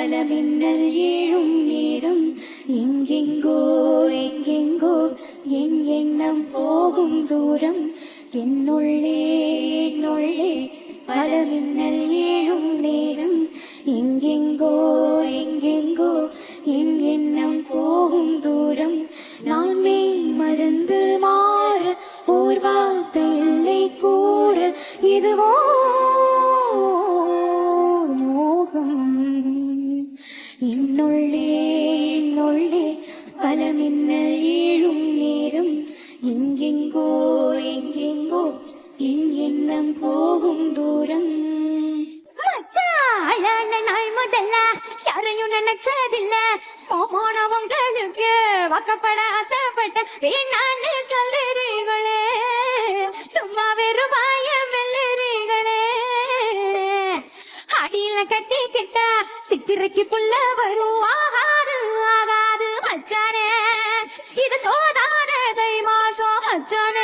பல மின்னல் ஏழும் நேரம் எங்கெங்கோ எங்கெங்கோ என் எண்ணம் போகும் தூரம் என்னுள்ளே என்னுள்ளே பல மின்னல் ஏழும் நேரம் எங்கெங்கோ எங்கெங்கோ என் எண்ணம் போகும் தூரம் நான் மெய் மறந்து மாற ஓர் வார்த்தை இல்லை கூற இதுவோ மோகம் என்னுள்ளே என்னுள்ளே பல மின்னல் ஏழும் நேரம் எங்கெங்கோ எங்கெங்கோ என் எண்ணம் போகும் தூரம் அழான நாள் முதல்ல யாரையும் நினைச்சதில்ல உங்களுக்கு வாக்கப்பட ஆசைப்பட்ட வேணான்னு சொல்லுறீங்களே சும்மா வெறும் வாயம் மெல்லுறீங்களே அடியில கட்டிக்கிட்டா சித்திரைக்கு புள்ள வரும் ஆகாது ஆகாது மச்சானே இது தோதான தை மாசம் மச்சானே